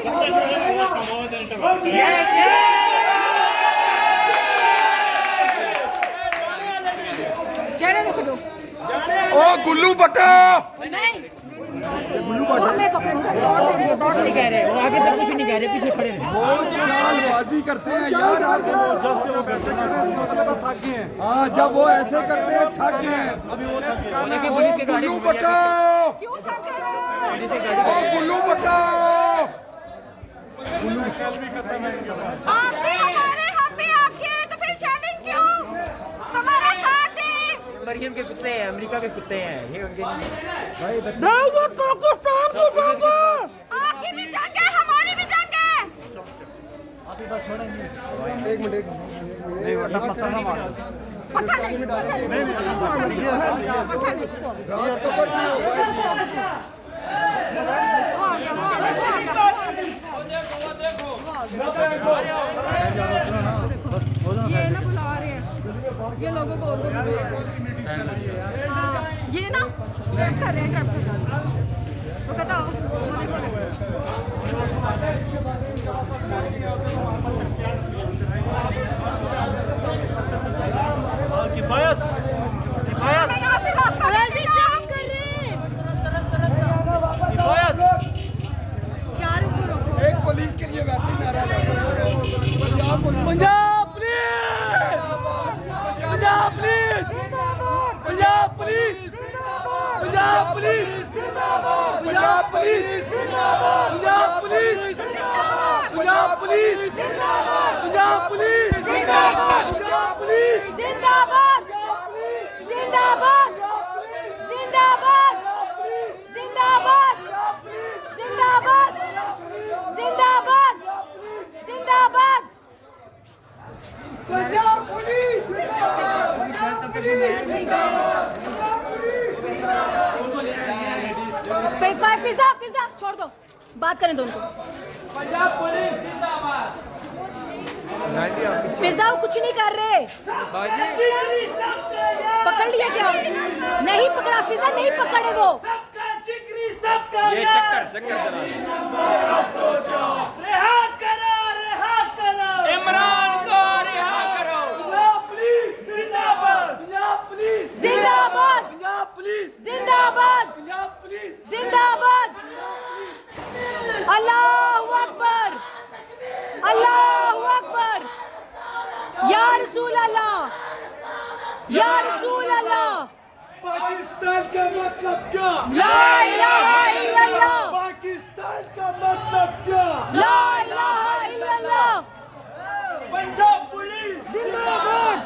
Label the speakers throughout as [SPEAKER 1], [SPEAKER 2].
[SPEAKER 1] ओ गुल्लू बट्टा
[SPEAKER 2] गुल्लू बट्टा
[SPEAKER 3] कुछ नहीं कह रहे, वो आगे से कुछ नहीं कह रहे, पीछे खड़े हैं।
[SPEAKER 1] बहुत चालबाजी करते हैं यार। हाँ, जब वो ऐसे करते हैं थक गए हैं। ओ गुल्लू बट्टा, ओ गुल्लू बट्टा,
[SPEAKER 2] आप भी हमारे, हम भी आपके, तो फिर शेलिंग क्यों? हमारा साथ दे।
[SPEAKER 3] मरियम के कुत्ते हैं, अमेरिका के कुत्ते हैं, ये उनके
[SPEAKER 2] भाई ये पाकिस्तान की जंग है, आपकी भी जंग है, हमारी भी जंग है।
[SPEAKER 1] एक मिनट नहीं वरना पत्थर ना मार।
[SPEAKER 2] पता नहीं, पता नहीं, पता नहीं। ये ना बुला रहे हैं, ये लोगों को और हाँ, ये ना वेट कर रहे हैं, वो कहता हो
[SPEAKER 4] किफायत
[SPEAKER 2] मैं यहाँ से रास्ता कर रहे हैं। चारों को रोको।
[SPEAKER 1] एक पुलिस के लिए वैसे ही नारा लगा। Punjab police, Punjab police, Punjab police, Punjab police, Punjab police, Punjab police, Punjab police, Punjab police, Punjab police,
[SPEAKER 2] जिंदाबाद, जिंदाबाद, जिंदाबाद, जिंदाबाद, जिंदाबाद, जिंदाबाद, जिंदाबाद।
[SPEAKER 1] पंजाब पुलिस, पंजाब पुलिस,
[SPEAKER 2] फिजा फिजा छोड़ दो, बात करें दोनों को।
[SPEAKER 4] पंजाब पुलिस जिंदाबाद।
[SPEAKER 2] फिजा वो कुछ नहीं कर रहे, पकड़ लिया क्या? नहीं पकड़ा फिजा, नहीं पकड़े वो।
[SPEAKER 4] ये चक्कर रिहा करो, रिहा करो, इमरान को रिहा करो। पंजाब पुलिस जिंदाबाद, पंजाब पुलिस
[SPEAKER 2] जिंदाबाद,
[SPEAKER 1] पंजाब पुलिस,
[SPEAKER 2] जिंदाबाद,
[SPEAKER 1] पंजाब पुलिस,
[SPEAKER 2] जिंदाबाद। अल्लाहू अकबर, अल्लाहू अकबर। या रसूल अल्लाह, या रसूल अल्लाह।
[SPEAKER 1] पाकिस्तान का मतलब क्या?
[SPEAKER 2] ला इलाहा इल्लल्लाह,
[SPEAKER 1] पाकिस्तान का मतलब क्या?
[SPEAKER 2] ला इलाहा इल्लल्लाह।
[SPEAKER 4] पंजाब पुलिस
[SPEAKER 2] जिंदाबाद।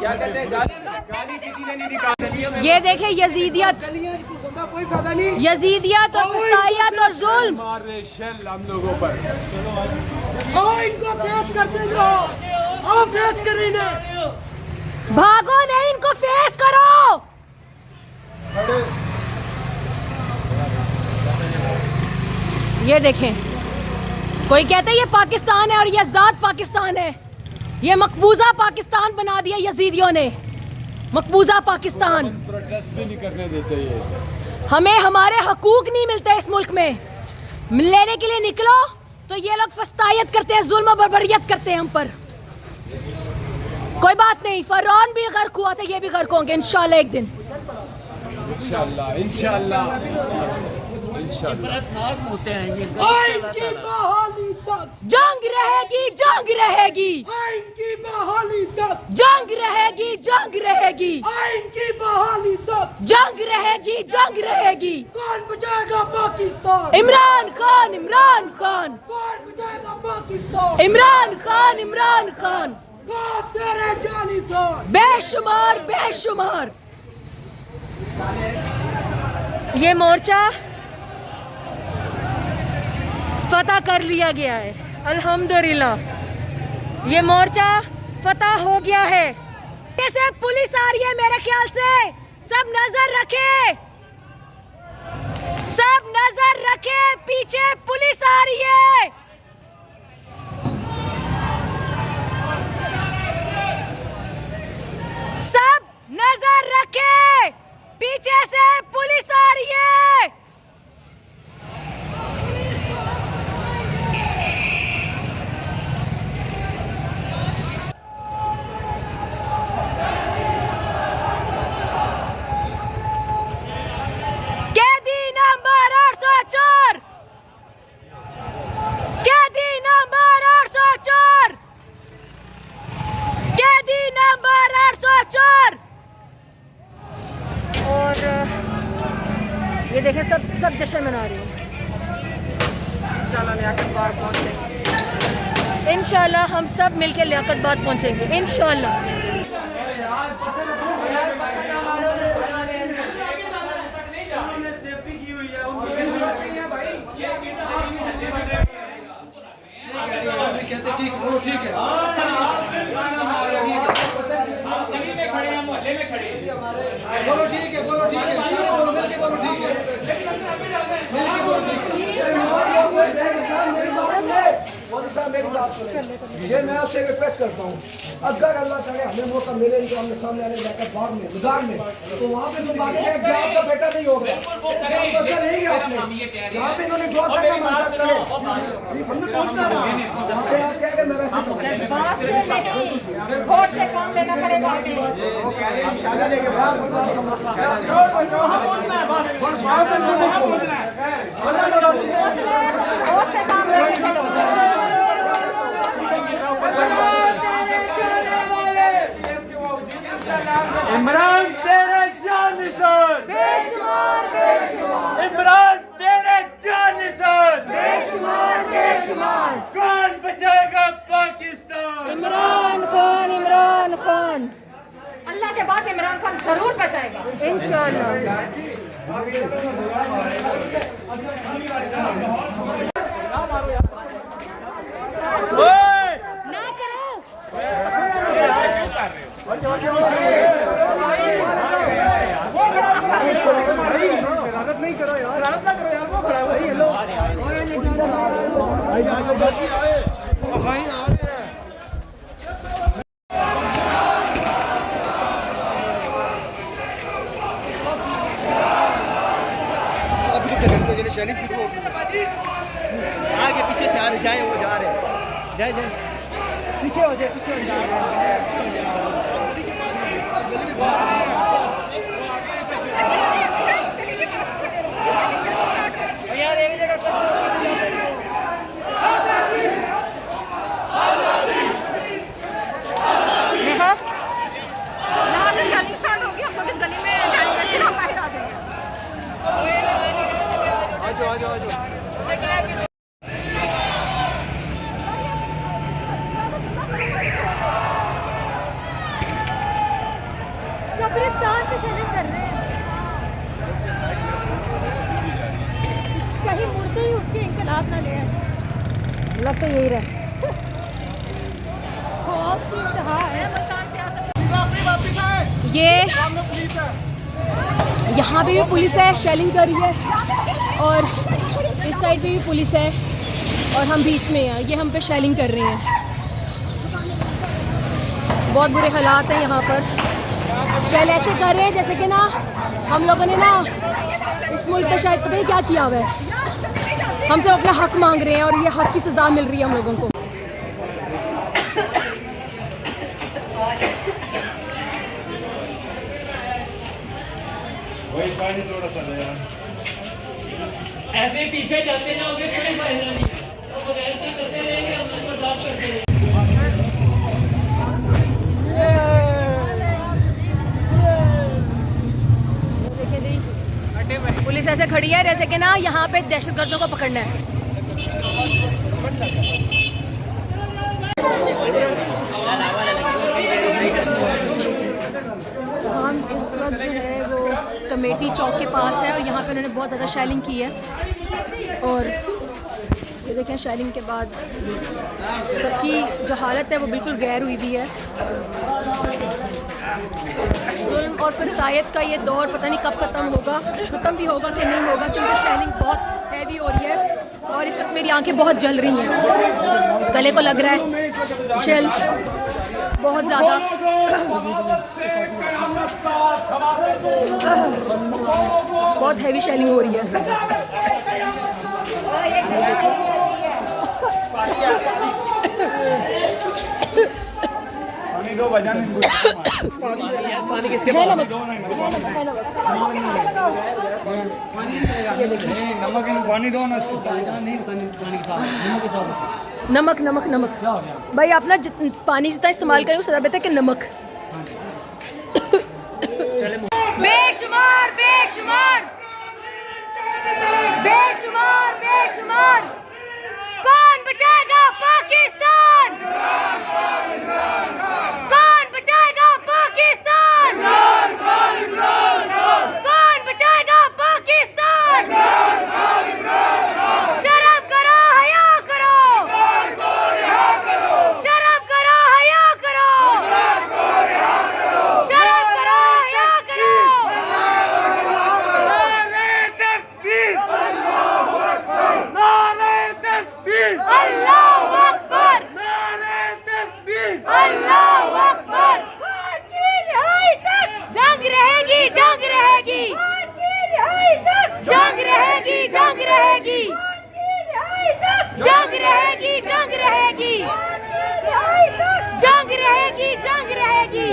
[SPEAKER 4] क्या कहते हैं? गाली किसी ने नहीं निकाली।
[SPEAKER 2] ये देखे यजीदियत, यजीदियत और फसाइयत और जुल्म।
[SPEAKER 4] मार रहे शेल हम लोगों पर।
[SPEAKER 3] इनको फेस करते जाओ, आओ फेस करेंगे।
[SPEAKER 2] भागो नहीं, इनको फेस करो। ये देखें, कोई कहता है ये पाकिस्तान है और ये आजाद पाकिस्तान है। ये मकबूजा पाकिस्तान बना दिया यजीदियों ने, मकबूजा पाकिस्तान।
[SPEAKER 4] प्रोटेस्ट भी नहीं करने देते ये।
[SPEAKER 2] हमें हमारे हकूक नहीं मिलते इस मुल्क में, लेने के लिए निकलो तो ये लोग फस्तायत करते हैं, जुल्म और बर्बरियत करते हैं हम पर। कोई बात नहीं, फरौन भी गर्क हुआ था, ये भी गर्क होंगे इंशाल्लाह एक दिन।
[SPEAKER 4] इंशाल्लाह, इंशाल्लाह, इंशाल्लाह।
[SPEAKER 3] इनकी बहाली तक,
[SPEAKER 2] जंग रहेगी, जंग रहेगी,
[SPEAKER 3] इनकी बहाली तक,
[SPEAKER 2] जंग रहेगी, जंग रहेगी,
[SPEAKER 3] इनकी बहाली तक।
[SPEAKER 2] जंग रहेगी, जंग रहेगी।
[SPEAKER 3] कौन बचाएगा पाकिस्तान?
[SPEAKER 2] इमरान खान, इमरान खान,
[SPEAKER 3] कौन बचाएगा पाकिस्तान?
[SPEAKER 2] इमरान खान, इमरान खान।
[SPEAKER 3] बात तेरे जानी था।
[SPEAKER 2] बेशुमार, बेशुमार। ये मोर्चा फतह कर लिया गया है, अल्हम्दुलिल्लाह। ये मोर्चा फतह हो गया है। कैसे पुलिस आ रही है, मेरे ख्याल से सब नजर रखे, सब नजर रखे, पीछे पुलिस आ रही है। सब नजर रखे, पीछे से पुलिस आ रही है। देखें सब जश्न मना रहे हैं। इंशाल्लाह हम सब मिलकर लियाकतबाद पहुंचेंगे इंशाल्लाह।
[SPEAKER 1] ठीक है बोलो ठीक है बोलो ठीक है मिलके बोलो ठीक है मिलके बोलो ठीक है। मेरी बात सुने, ये मैं आपसे रिक्वेस्ट करता हूँ, अगर अल्लाह करे हमें मौका मिले इनके हमने सामने आने बाद में गुजार में, तो वहाँ पे तुम बात करें कि आपका बेटा नहीं होगा, नहीं आपने यहाँ पे इन्होंने जो तक मदद करे हमने पहुँचना था, आपसे आप कह के मैं वैसे
[SPEAKER 2] से काम लेना पड़ेगा।
[SPEAKER 1] इंशाल्लाह लेके बात समझ बस वहाँ पे नहीं छोड़ना है,
[SPEAKER 2] और से काम लेके चलो।
[SPEAKER 4] इमरान तेरे जान निशान,
[SPEAKER 2] बेशुमार
[SPEAKER 4] इमरान तेरे जान निशान,
[SPEAKER 2] बेशुमार
[SPEAKER 4] कौन बचाएगा पाकिस्तान?
[SPEAKER 2] इमरान खान अल्लाह के बाद इमरान खान जरूर बचाएगा इंशाल्लाह। ना करो
[SPEAKER 1] नहीं करो यार, शरारत ना करो यार, वो खड़ा है भाई, हेलो भाई भाई आ रहे हैं।
[SPEAKER 3] आगे पीछे से आ रहे, जाए वो जा रहे, जाए पीछे हो जाए, पीछे हो जाए।
[SPEAKER 2] कब्रिस्तान पे शरीक कर रहे हैं, कहीं मुर्दे ही उठ के इंकलाब ना ले आए। लग तो यही रहा खौफ की इंतहा है। ये यहाँ पे भी पुलिस है, शेलिंग कर रही है, और इस साइड पे भी पुलिस है, और हम बीच में हैं। ये हम पे शेलिंग कर रहे हैं। बहुत बुरे हालात हैं यहाँ पर। शेल ऐसे कर रहे हैं जैसे कि ना हम लोगों ने ना इस मुल्क पे शायद पता नहीं क्या किया हुआ है। हमसे अपना हक मांग रहे हैं और ये हक की सज़ा मिल रही है हम लोगों को।
[SPEAKER 3] ऐसे पीछे चलते जाओगे कोई फायदा नहीं, तो बगैर से करते रहेंगे, हम लोग बर्दाश्त करते रहेंगे।
[SPEAKER 2] पुलिस ऐसे खड़ी है जैसे कि ना यहाँ पे दहशतगर्दों को पकड़ना है। हम इस वक्त जो है वो कमेटी चौक के पास है, और यहाँ पे उन्होंने बहुत ज़्यादा शेलिंग की है, और ये देखें शेलिंग के बाद सबकी जो हालत है वो बिल्कुल गैर हुई भी है। जुल्म और फस्तायत का ये दौर पता नहीं कब ख़त्म होगा, ख़त्म भी होगा कि नहीं होगा, क्योंकि शेलिंग बहुत हैवी हो रही है और इस वक्त मेरी आंखें बहुत जल रही हैं, गले को लग रहा है शेल बहुत ज़्यादा। बहुत हैवी शेलिंग हो रही है।
[SPEAKER 3] पानी किसके
[SPEAKER 2] है नमक, ये देखिए
[SPEAKER 1] नमक पानी दो ना,
[SPEAKER 2] नमक नमक नमक भाई आप ना पानी जितना इस्तेमाल करें उससे बेहतर कि नमक। बेशुमार बेशुमार बेशुमार बेशुमार। कौन बचाएगा पाकिस्तान? कौन बचाएगा पाकिस्तान? कौन बचाएगा पाकिस्तान? शर्म करो, हया करो। शर्म करो, हया करो। शर्म करो, हया करो। अल्लाहू अकबर। अल्लाहू अकबर। जंग रहेगी, जंग रहेगी। जंग रहेगी, जंग रहेगी। जंग रहेगी, जंग रहेगी। जंग रहेगी, जंग रहेगी।